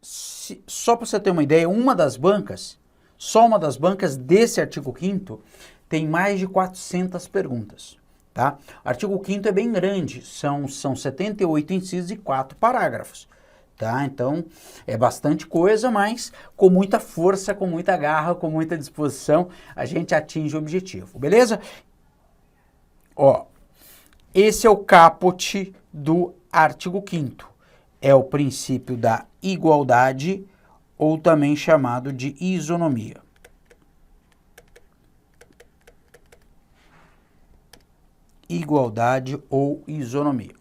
Só para você ter uma ideia, só uma das bancas desse artigo 5º tem mais de 400 perguntas, tá? O artigo 5º é bem grande, são 78 incisos e 4 parágrafos, tá? Então, é bastante coisa, mas com muita força, com muita garra, com muita disposição, a gente atinge o objetivo, beleza? Ó, esse é o caput do artigo 5º. É o princípio da igualdade, ou também chamado de isonomia. Igualdade ou isonomia.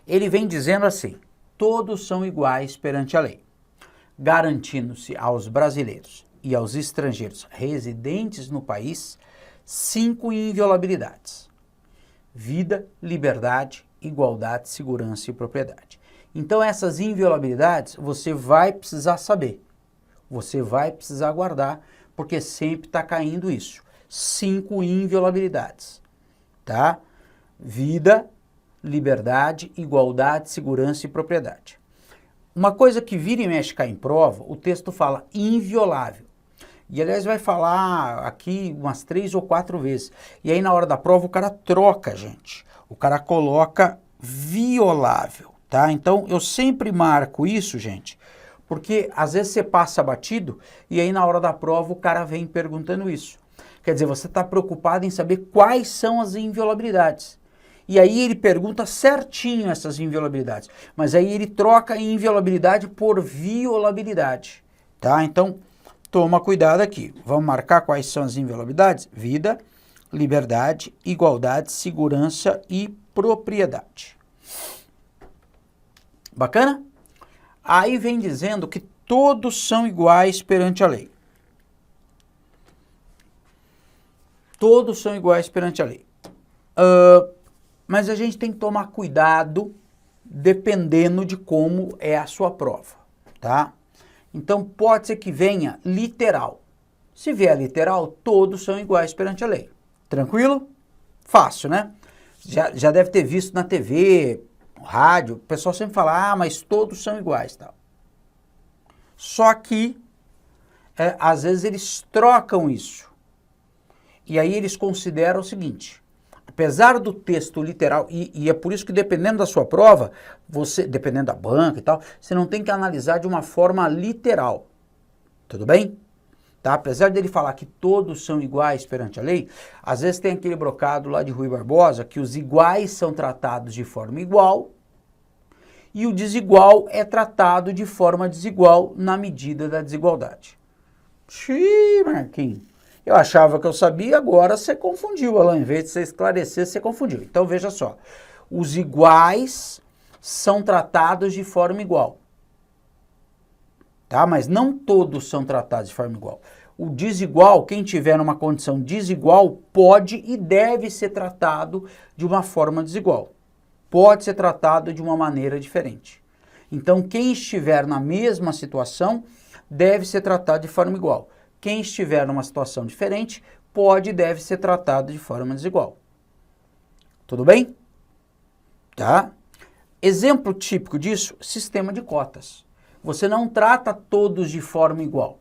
Ele vem dizendo assim: todos são iguais perante a lei, garantindo-se aos brasileiros e aos estrangeiros residentes no país 5 inviolabilidades: vida, liberdade, igualdade, segurança e propriedade. Então essas inviolabilidades você vai precisar saber, você vai precisar guardar, porque sempre está caindo isso. 5 inviolabilidades, tá? Vida, liberdade, igualdade, segurança e propriedade. Uma coisa que vira e mexe cai em prova, o texto fala inviolável. E aliás vai falar aqui umas 3 ou 4 vezes. E aí na hora da prova o cara troca, gente. O cara coloca violável, tá? Então eu sempre marco isso, gente, porque às vezes você passa batido e aí na hora da prova o cara vem perguntando isso. Quer dizer, você está preocupado em saber quais são as inviolabilidades. E aí ele pergunta certinho essas inviolabilidades. Mas aí ele troca a inviolabilidade por violabilidade, tá? Então toma cuidado aqui. Vamos marcar quais são as inviolabilidades? Vida, liberdade, igualdade, segurança e propriedade. Bacana? Aí vem dizendo que todos são iguais perante a lei. Todos são iguais perante a lei. Mas a gente tem que tomar cuidado dependendo de como é a sua prova, tá? Então pode ser que venha literal. Se vier literal, todos são iguais perante a lei. Tranquilo? Fácil, né? Já deve ter visto na TV, no rádio, o pessoal sempre fala, mas todos são iguais, tal. Só que, às vezes eles trocam isso. E aí eles consideram o seguinte: apesar do texto literal, e é por isso que dependendo da sua prova, dependendo da banca e tal, você não tem que analisar de uma forma literal. Tudo bem? Tá? Apesar dele falar que todos são iguais perante a lei, às vezes tem aquele brocado lá de Rui Barbosa que os iguais são tratados de forma igual e o desigual é tratado de forma desigual na medida da desigualdade. Xiii, Marquinhos. Eu achava que eu sabia, agora você confundiu, Alan. Em vez de você esclarecer, você confundiu. Então, veja só. Os iguais são tratados de forma igual. Tá? Mas não todos são tratados de forma igual. O desigual, quem tiver numa condição desigual, pode e deve ser tratado de uma forma desigual. Pode ser tratado de uma maneira diferente. Então, quem estiver na mesma situação, deve ser tratado de forma igual. Quem estiver numa situação diferente, pode e deve ser tratado de forma desigual. Tudo bem? Tá? Exemplo típico disso, sistema de cotas. Você não trata todos de forma igual.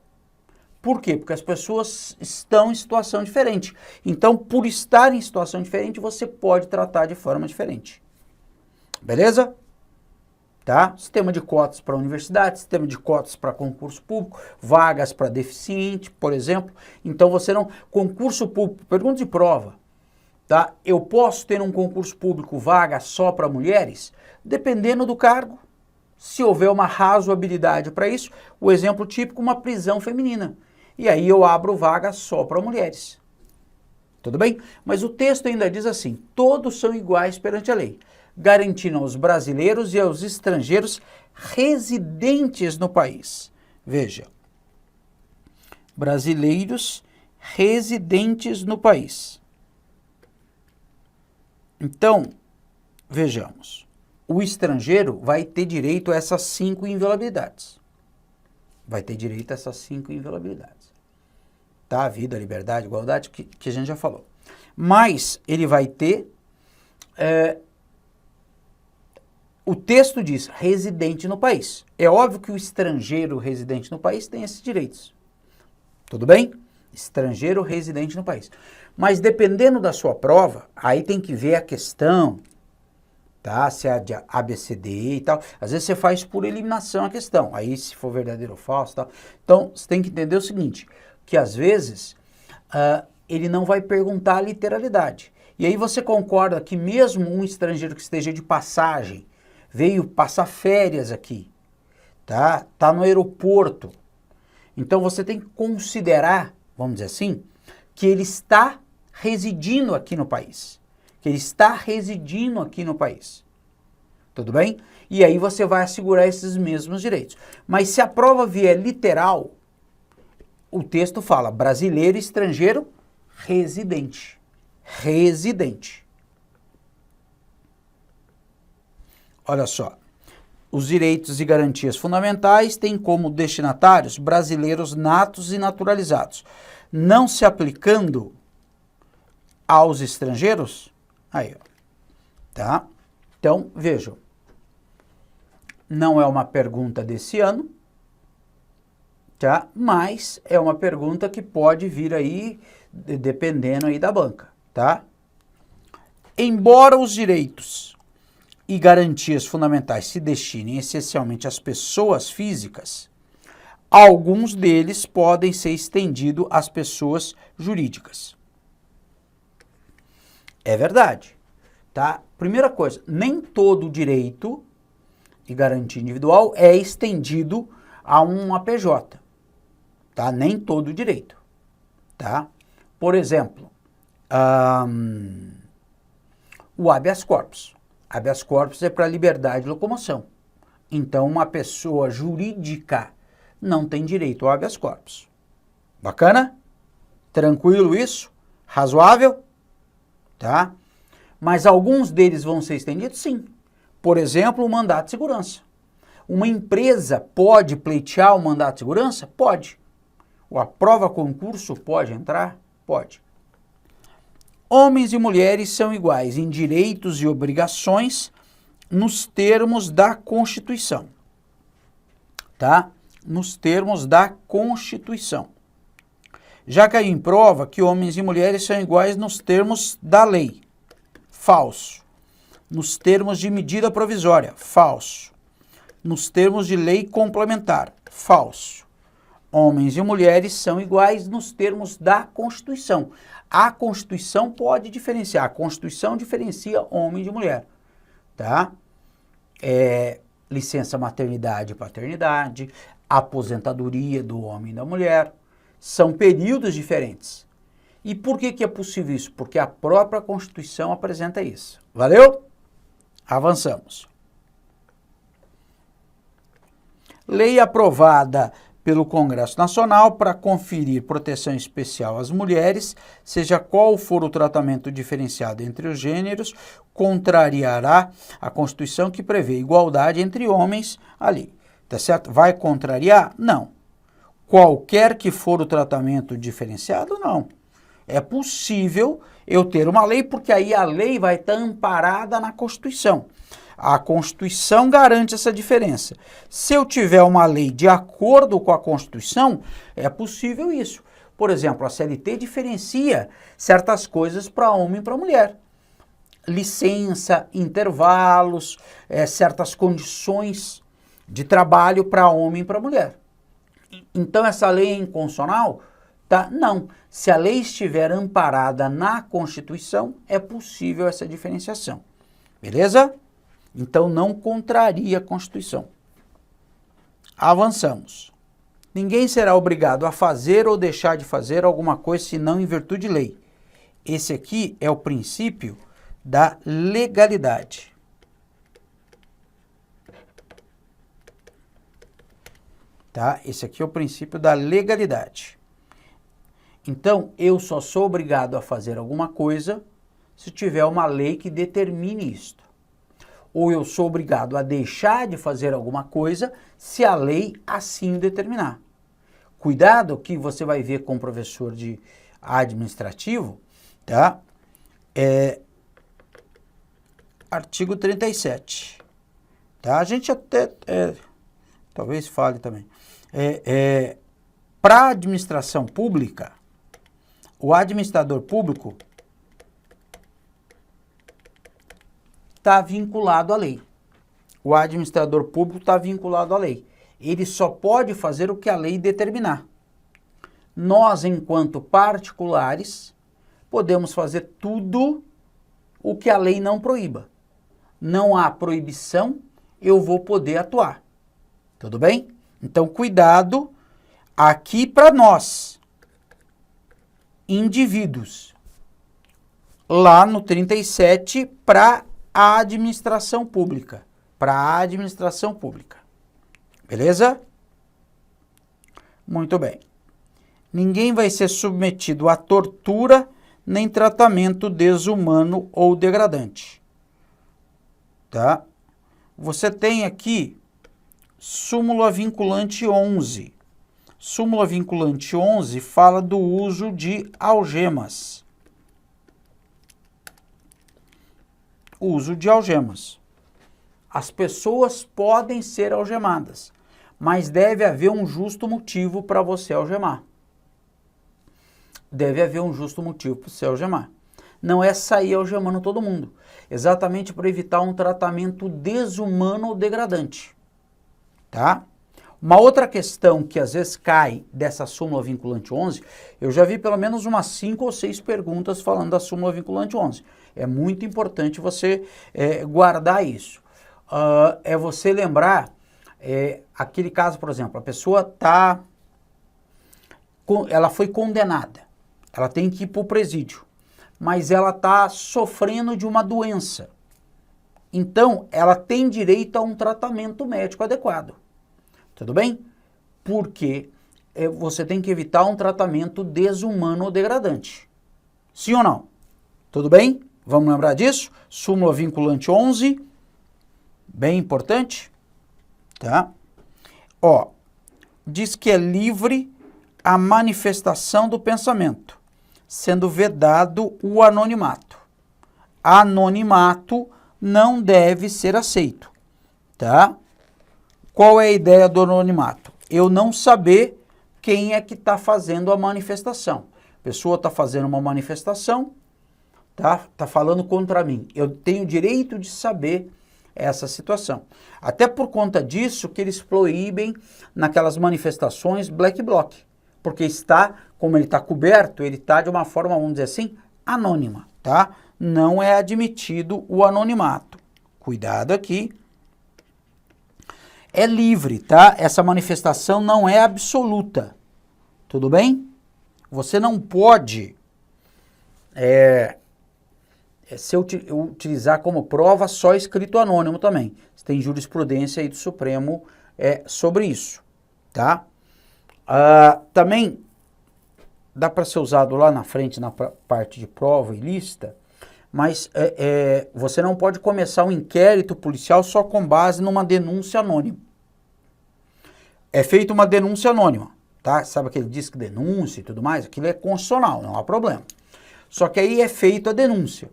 Por quê? Porque as pessoas estão em situação diferente. Então, por estar em situação diferente, você pode tratar de forma diferente. Beleza? Tá? Sistema de cotas para universidade, sistema de cotas para concurso público, vagas para deficiente, por exemplo. Então você não... Concurso público, pergunta de prova, tá? Eu posso ter um concurso público vaga só para mulheres? Dependendo do cargo. Se houver uma razoabilidade para isso, o exemplo típico, uma prisão feminina. E aí eu abro vaga só para mulheres. Tudo bem? Mas o texto ainda diz assim: todos são iguais perante a lei, garantindo aos brasileiros e aos estrangeiros residentes no país. Veja, brasileiros residentes no país. Então, vejamos, o estrangeiro vai ter direito a essas 5 inviolabilidades. Vai ter direito a essas 5 inviolabilidades. Tá? Vida, liberdade, igualdade, que a gente já falou. Mas ele vai ter o texto diz residente no país. É óbvio que o estrangeiro residente no país tem esses direitos. Tudo bem? Estrangeiro residente no país. Mas dependendo da sua prova, aí tem que ver a questão, tá? Se é de ABCD e tal. Às vezes você faz por eliminação a questão. Aí se for verdadeiro ou falso e tal. Então você tem que entender o seguinte, que às vezes ele não vai perguntar a literalidade. E aí você concorda que mesmo um estrangeiro que esteja de passagem, veio passar férias aqui, tá? Tá no aeroporto. Então você tem que considerar, vamos dizer assim, que ele está residindo aqui no país. Que ele está residindo aqui no país. Tudo bem? E aí você vai assegurar esses mesmos direitos. Mas se a prova vier literal, o texto fala brasileiro, estrangeiro, residente. Residente. Olha só, os direitos e garantias fundamentais têm como destinatários brasileiros natos e naturalizados, não se aplicando aos estrangeiros. Aí, ó, tá? Então, vejam, não é uma pergunta desse ano, tá? Mas é uma pergunta que pode vir aí, dependendo aí da banca, tá? Embora os direitos e garantias fundamentais se destinem essencialmente às pessoas físicas, alguns deles podem ser estendidos às pessoas jurídicas. É verdade, tá? Primeira coisa, nem todo direito e garantia individual é estendido a um APJ, tá? Nem todo direito, tá? Por exemplo, o habeas corpus. Habeas corpus é para liberdade de locomoção. Então, uma pessoa jurídica não tem direito ao habeas corpus. Bacana? Tranquilo isso? Razoável? Tá? Mas alguns deles vão ser estendidos? Sim. Por exemplo, o mandato de segurança. Uma empresa pode pleitear o mandato de segurança? Pode. A prova concurso pode entrar? Pode. Homens e mulheres são iguais em direitos e obrigações nos termos da Constituição, tá? Nos termos da Constituição. Já caiu em prova que homens e mulheres são iguais nos termos da lei. Falso. Nos termos de medida provisória. Falso. Nos termos de lei complementar. Falso. Homens e mulheres são iguais nos termos da Constituição. A Constituição pode diferenciar. A Constituição diferencia homem de mulher, tá? Licença maternidade e paternidade, aposentadoria do homem e da mulher, são períodos diferentes. E por que é possível isso? Porque a própria Constituição apresenta isso. Valeu? Avançamos. Lei aprovada pelo Congresso Nacional para conferir proteção especial às mulheres, seja qual for o tratamento diferenciado entre os gêneros, contrariará a Constituição que prevê igualdade entre homens ali. Tá certo? Vai contrariar? Não. Qualquer que for o tratamento diferenciado, não. É possível eu ter uma lei, porque aí a lei vai estar amparada na Constituição. A Constituição garante essa diferença. Se eu tiver uma lei de acordo com a Constituição, é possível isso. Por exemplo, a CLT diferencia certas coisas para homem e para mulher. Licença, intervalos, certas condições de trabalho para homem e para mulher. Então essa lei é inconstitucional? Tá? Não. Se a lei estiver amparada na Constituição, é possível essa diferenciação. Beleza? Então não contraria a Constituição. Avançamos. Ninguém será obrigado a fazer ou deixar de fazer alguma coisa senão em virtude de lei. Esse aqui é o princípio da legalidade. Tá? Esse aqui é o princípio da legalidade. Então, eu só sou obrigado a fazer alguma coisa se tiver uma lei que determine isto. Ou eu sou obrigado a deixar de fazer alguma coisa se a lei assim determinar. Cuidado que você vai ver com o professor de administrativo, tá? Artigo 37. tá? A gente até, talvez fale também. Para a administração pública, o administrador público está vinculado à lei. O administrador público está vinculado à lei. Ele só pode fazer o que a lei determinar. Nós, enquanto particulares, podemos fazer tudo o que a lei não proíba. Não há proibição, eu vou poder atuar. Tudo bem? Então, cuidado aqui para nós, indivíduos. Lá no 37, para a administração pública. Para a administração pública. Beleza? Muito bem. Ninguém vai ser submetido a tortura nem tratamento desumano ou degradante. Tá? Você tem aqui súmula vinculante 11. Súmula vinculante 11 fala do uso de algemas. O uso de algemas. As pessoas podem ser algemadas, mas deve haver um justo motivo para você algemar. Deve haver um justo motivo para você algemar. Não é sair algemando todo mundo. Exatamente para evitar um tratamento desumano ou degradante. Tá? Uma outra questão que às vezes cai dessa súmula vinculante 11, eu já vi pelo menos umas 5 ou 6 perguntas falando da súmula vinculante 11. É muito importante você guardar isso. É você lembrar aquele caso, por exemplo, a pessoa ela foi condenada, ela tem que ir para o presídio, mas ela está sofrendo de uma doença. Então, ela tem direito a um tratamento médico adequado. Tudo bem? Porque você tem que evitar um tratamento desumano ou degradante. Sim ou não? Tudo bem? Vamos lembrar disso? Súmula vinculante 11. Bem importante. Tá? Ó, diz que é livre a manifestação do pensamento, sendo vedado o anonimato. Anonimato não deve ser aceito. Tá? Qual é a ideia do anonimato? Eu não saber quem é que está fazendo a manifestação. A pessoa está fazendo uma manifestação, tá falando contra mim. Eu tenho direito de saber essa situação. Até por conta disso que eles proíbem naquelas manifestações black bloc. Porque como ele está coberto, ele está de uma forma, vamos dizer assim, anônima. Tá? Não é admitido o anonimato. Cuidado aqui. É livre, tá? Essa manifestação não é absoluta. Tudo bem? Você não pode utilizar como prova só escrito anônimo também. Tem jurisprudência aí do Supremo sobre isso, tá? Também dá para ser usado lá na frente, na parte de prova ilícita, mas você não pode começar um inquérito policial só com base numa denúncia anônima. É feita uma denúncia anônima, tá? Sabe aquele disque denúncia e tudo mais? Aquilo é constitucional, não há problema. Só que aí é feita a denúncia.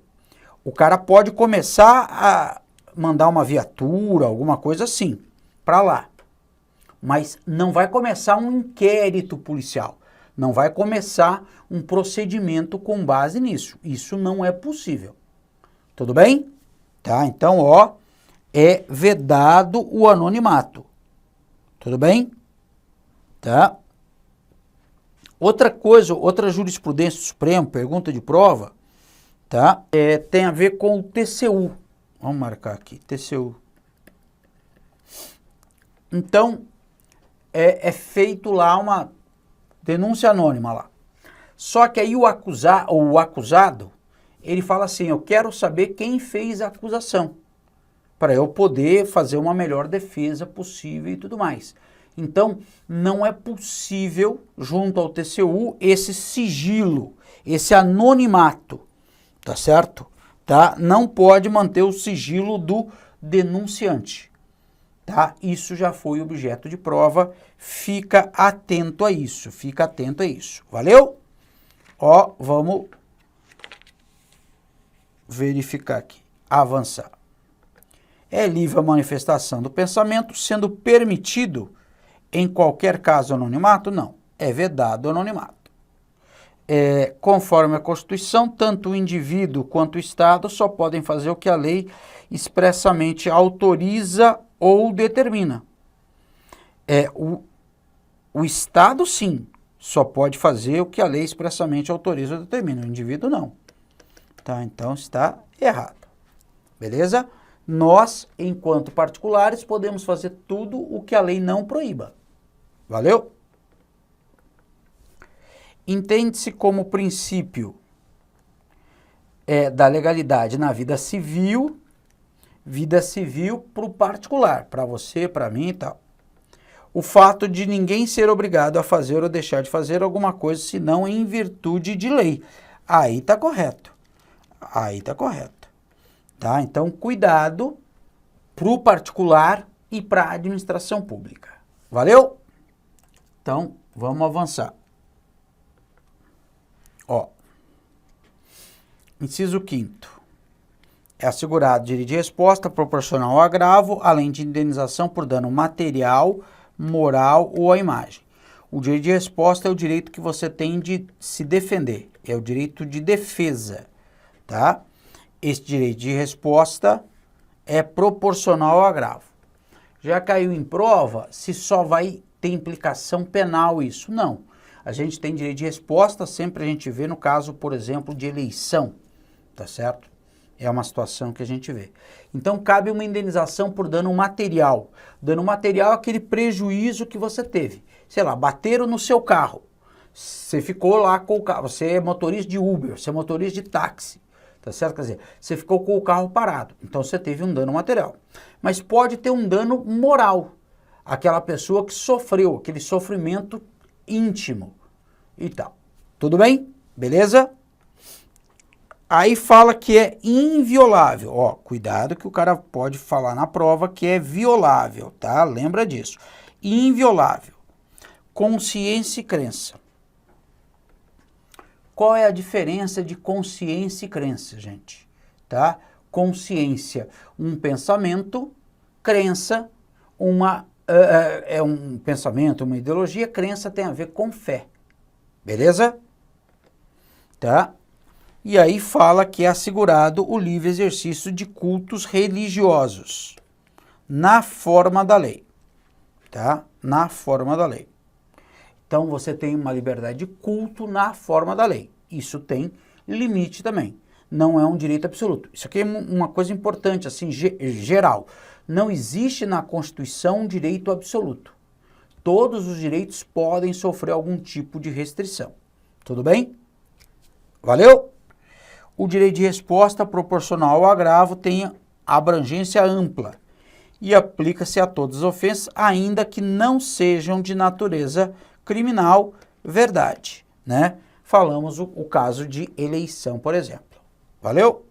O cara pode começar a mandar uma viatura, alguma coisa assim, para lá. Mas não vai começar um inquérito policial. Não vai começar um procedimento com base nisso. Isso não é possível. Tudo bem? Tá? Então, ó, é vedado o anonimato. Tudo bem? Tá? Outra coisa, outra jurisprudência do Supremo, pergunta de prova, tá? Tem a ver com o TCU. Vamos marcar aqui, TCU. Então, é feito lá uma denúncia anônima lá. Só que aí o acusado, ele fala assim, eu quero saber quem fez a acusação, para eu poder fazer uma melhor defesa possível e tudo mais. Então, não é possível, junto ao TCU, esse sigilo, esse anonimato, tá certo? Tá? Não pode manter o sigilo do denunciante, tá? Isso já foi objeto de prova, fica atento a isso, valeu? Ó, vamos verificar aqui, avançar. É livre a manifestação do pensamento, sendo permitido, em qualquer caso, anonimato? Não, é vedado o anonimato. Conforme a Constituição, tanto o indivíduo quanto o Estado só podem fazer o que a lei expressamente autoriza ou determina. O Estado, sim, só pode fazer o que a lei expressamente autoriza ou determina, o indivíduo não. Tá? Então está errado. Beleza? Nós, enquanto particulares, podemos fazer tudo o que a lei não proíba. Valeu? Entende-se como princípio da legalidade na vida civil para o particular, para você, para mim e tal. O fato de ninguém ser obrigado a fazer ou deixar de fazer alguma coisa, senão em virtude de lei. Aí está correto. Aí está correto. Tá? Então, cuidado para o particular e para a administração pública. Valeu? Então, vamos avançar. Ó, inciso 5º. É assegurado direito de resposta proporcional ao agravo, além de indenização por dano material, moral ou à imagem. O direito de resposta é o direito que você tem de se defender, é o direito de defesa, tá? Esse direito de resposta é proporcional ao agravo. Já caiu em prova se só vai ter implicação penal isso? Não. A gente tem direito de resposta, sempre a gente vê no caso, por exemplo, de eleição, tá certo? É uma situação que a gente vê. Então, cabe uma indenização por dano material. Dano material é aquele prejuízo que você teve. Sei lá, bateram no seu carro. Você ficou lá com o carro. Você é motorista de Uber, você é motorista de táxi, tá certo? Quer dizer, você ficou com o carro parado. Então, você teve um dano material. Mas pode ter um dano moral. Aquela pessoa que sofreu, aquele sofrimento íntimo e tal. Tudo bem? Beleza? Aí fala que é inviolável. Ó, cuidado que o cara pode falar na prova que é violável, tá? Lembra disso. Inviolável. Consciência e crença. Qual é a diferença de consciência e crença, gente? Tá? Consciência, um pensamento. Crença, é um pensamento, uma ideologia. Crença tem a ver com fé. Beleza? Tá? E aí fala que é assegurado o livre exercício de cultos religiosos na forma da lei. Tá? Na forma da lei. Então você tem uma liberdade de culto na forma da lei. Isso tem limite também. Não é um direito absoluto. Isso aqui é uma coisa importante, assim, geral. Não existe na Constituição um direito absoluto. Todos os direitos podem sofrer algum tipo de restrição. Tudo bem? Valeu? O direito de resposta proporcional ao agravo tem abrangência ampla e aplica-se a todas as ofensas, ainda que não sejam de natureza criminal, verdade, né? Falamos o caso de eleição, por exemplo. Valeu?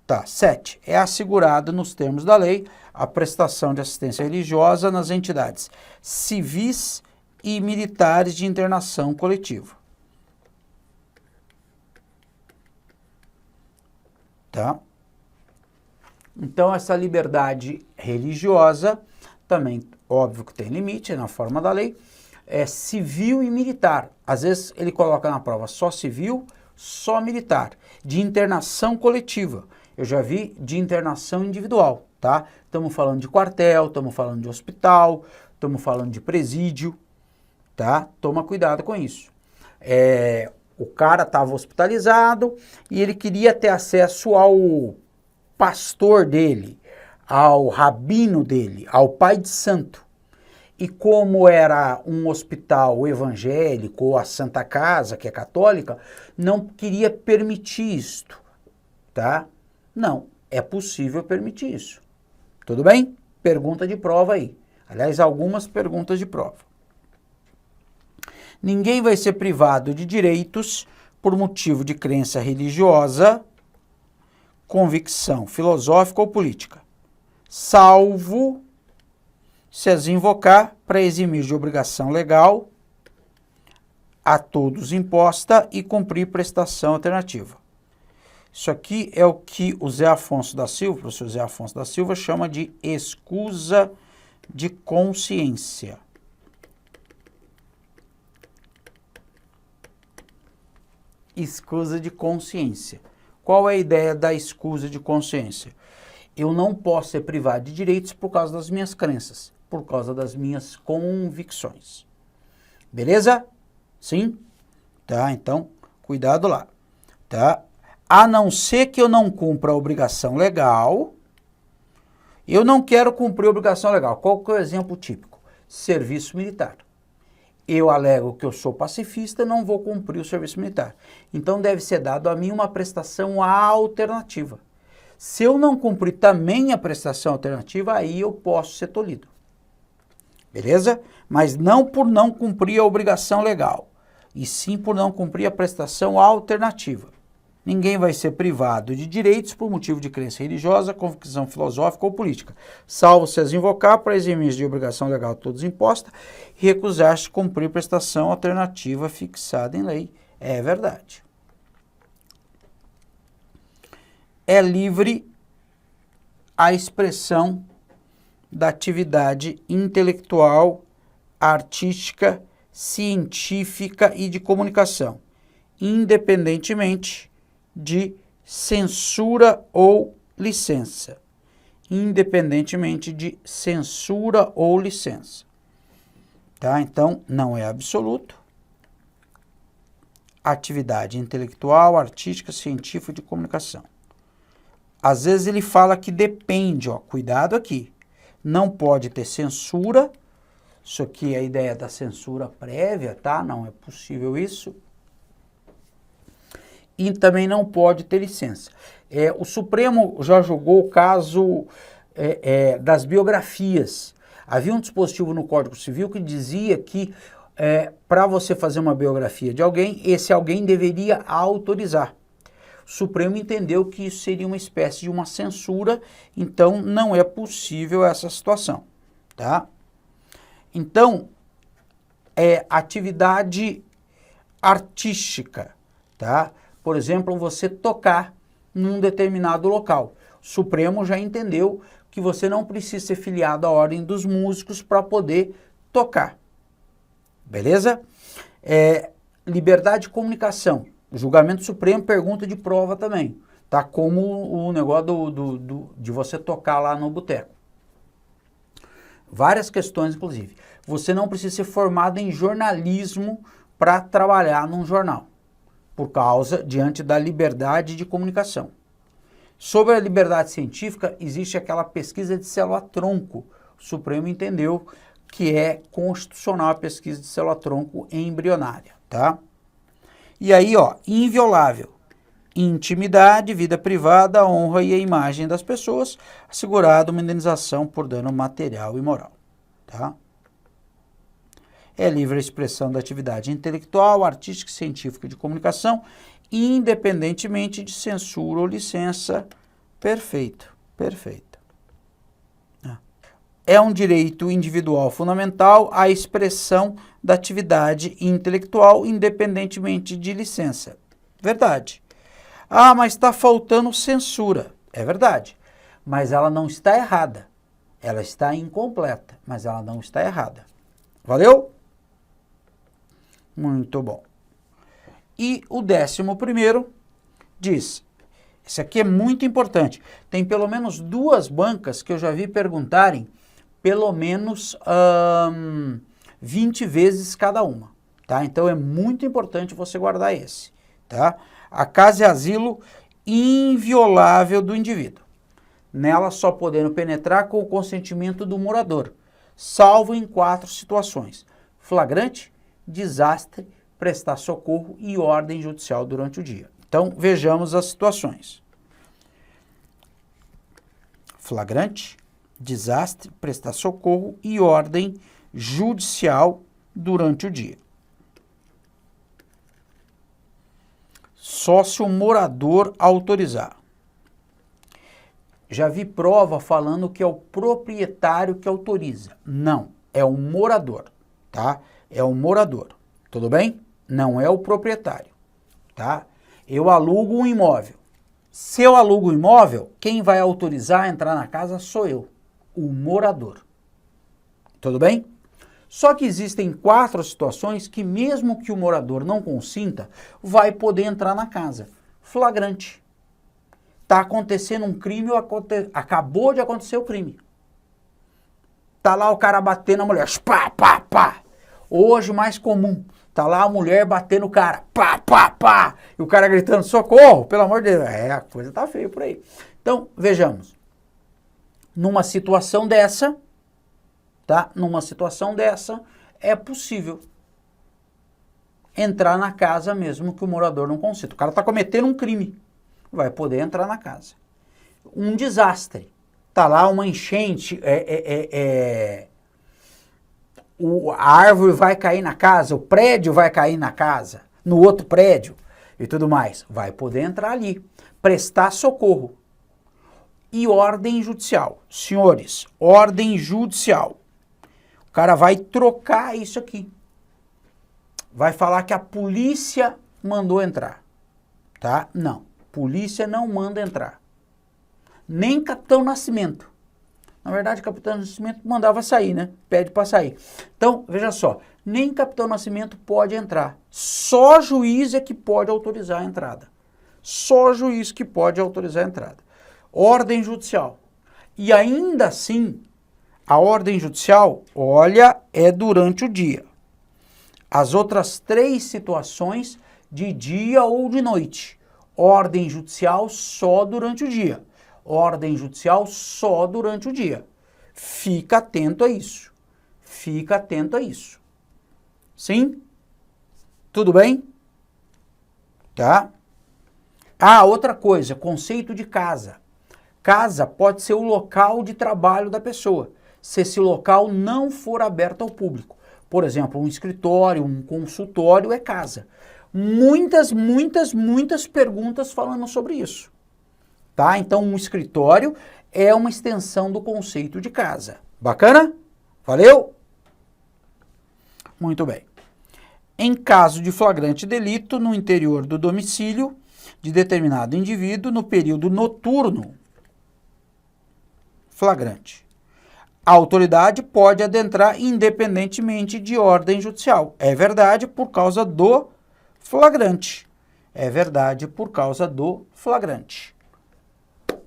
Tá, 7. É assegurado nos termos da lei a prestação de assistência religiosa nas entidades civis e militares de internação coletiva. Tá? Então, essa liberdade religiosa também, óbvio que tem limite, na forma da lei, é civil e militar. Às vezes ele coloca na prova só civil, só militar. De internação coletiva. Eu já vi de internação individual, tá? Estamos falando de quartel, estamos falando de hospital, estamos falando de presídio, tá? Toma cuidado com isso. O cara estava hospitalizado e ele queria ter acesso ao pastor dele, ao rabino dele, ao pai de santo. E como era um hospital evangélico ou a Santa Casa, que é católica, não queria permitir isto, tá? Não, é possível permitir isso. Tudo bem? Pergunta de prova aí. Aliás, algumas perguntas de prova. Ninguém vai ser privado de direitos por motivo de crença religiosa, convicção filosófica ou política, salvo se as invocar para eximir de obrigação legal a todos imposta e cumprir prestação alternativa. Isso aqui é o que o Zé Afonso da Silva, o professor Zé Afonso da Silva, chama de escusa de consciência. Escusa de consciência. Qual é a ideia da escusa de consciência? Eu não posso ser privado de direitos por causa das minhas crenças, por causa das minhas convicções. Beleza? Sim? Tá, então, cuidado lá. Tá? A não ser que eu não cumpra a obrigação legal, eu não quero cumprir a obrigação legal. Qual que é o exemplo típico? Serviço militar. Eu alego que eu sou pacifista, não vou cumprir o serviço militar. Então deve ser dado a mim uma prestação alternativa. Se eu não cumprir também a prestação alternativa, aí eu posso ser tolhido. Beleza? Mas não por não cumprir a obrigação legal, e sim por não cumprir a prestação alternativa. Ninguém vai ser privado de direitos por motivo de crença religiosa, convicção filosófica ou política, salvo se as invocar para eximir de obrigação legal todos imposta e recusar-se cumprir prestação alternativa fixada em lei. É verdade. É livre a expressão da atividade intelectual, artística, científica e de comunicação, independentemente de censura ou licença. Independentemente de censura ou licença. Tá? Então, não é absoluto. Atividade intelectual, artística, científica e de comunicação. Às vezes ele fala que depende, ó, cuidado aqui. Não pode ter censura. Isso aqui é a ideia da censura prévia, tá? Não é possível isso. E também não pode ter licença. O Supremo já julgou o caso das biografias. Havia um dispositivo no Código Civil que dizia que para você fazer uma biografia de alguém, esse alguém deveria autorizar. O Supremo entendeu que isso seria uma espécie de uma censura, então não é possível essa situação. Tá? Então, atividade artística, tá? Por exemplo, você tocar num determinado local. O Supremo já entendeu que você não precisa ser filiado à Ordem dos Músicos para poder tocar. Beleza? Liberdade de comunicação. O julgamento supremo pergunta de prova também. Tá? Como o negócio de você tocar lá no boteco. Várias questões, inclusive. Você não precisa ser formado em jornalismo para trabalhar num jornal, por causa, diante da liberdade de comunicação. Sobre a liberdade científica, existe aquela pesquisa de célula-tronco. O Supremo entendeu que é constitucional a pesquisa de célula-tronco embrionária, tá? E aí, ó, inviolável. Intimidade, vida privada, a honra e a imagem das pessoas, assegurado uma indenização por dano material e moral, tá? É livre a expressão da atividade intelectual, artística e científica de comunicação, independentemente de censura ou licença. Perfeito, perfeito. É um direito individual fundamental a expressão da atividade intelectual, independentemente de licença. Verdade. Ah, mas está faltando censura. É verdade. Mas ela não está errada. Ela está incompleta, mas ela não está errada. Valeu? Muito bom. E o 11º diz, esse aqui é muito importante, tem pelo menos 2 bancas que eu já vi perguntarem pelo menos 20 vezes cada uma, tá? Então é muito importante você guardar esse, tá? A casa é asilo inviolável do indivíduo, nela só podendo penetrar com o consentimento do morador, salvo em 4 situações: flagrante, desastre, prestar socorro e ordem judicial durante o dia. Então, vejamos as situações. Flagrante, desastre, prestar socorro e ordem judicial durante o dia. Só se o morador autorizar. Já vi prova falando que é o proprietário que autoriza. Não, é o morador, tá? É o morador, tudo bem? Não é o proprietário, tá? Eu alugo um imóvel, Se eu alugo o imóvel, quem vai autorizar a entrar na casa sou eu, o morador. Tudo bem? Só que existem 4 situações que mesmo que o morador não consinta, vai poder entrar na casa. Flagrante. Está acontecendo um crime ou acabou de acontecer o crime. Tá lá o cara batendo a mulher, pá, pá, pá. Hoje mais comum, tá lá a mulher batendo o cara, pá, pá, pá. E o cara gritando, socorro, pelo amor de Deus. A coisa tá feia por aí. Então, vejamos. Numa situação dessa, tá? Numa situação dessa, é possível entrar na casa mesmo que o morador não consinta. O cara tá cometendo um crime, vai poder entrar na casa. Um desastre. Tá lá uma enchente, a árvore vai cair na casa, o prédio vai cair na casa, no outro prédio e tudo mais. Vai poder entrar ali, prestar socorro. E ordem judicial. Senhores, ordem judicial. O cara vai trocar isso aqui. Vai falar que a polícia mandou entrar. Tá? Não, polícia não manda entrar. Nem Capitão Nascimento. Na verdade, Capitão Nascimento mandava sair, né? Pede para sair. Então, veja só, nem Capitão Nascimento pode entrar. Só juiz é que pode autorizar a entrada. Só juiz que pode autorizar a entrada. Ordem judicial. E ainda assim, a ordem judicial, olha, é durante o dia. As outras 3 situações, de dia ou de noite. Ordem judicial só durante o dia. Ordem judicial só durante o dia. Fica atento a isso. Fica atento a isso. Sim? Tudo bem? Tá? Ah, outra coisa, conceito de casa. Casa pode ser o local de trabalho da pessoa, se esse local não for aberto ao público. Por exemplo, um escritório, um consultório é casa. Muitas perguntas falando sobre isso. Tá? Então, um escritório é uma extensão do conceito de casa. Bacana? Valeu? Muito bem. Em caso de flagrante delito no interior do domicílio de determinado indivíduo no período noturno, flagrante. A autoridade pode adentrar independentemente de ordem judicial. É verdade por causa do flagrante. É verdade por causa do flagrante.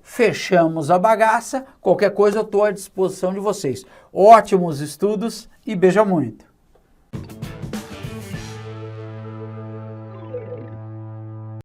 Fechamos a bagaça. Qualquer coisa eu estou à disposição de vocês. Ótimos estudos e beija muito.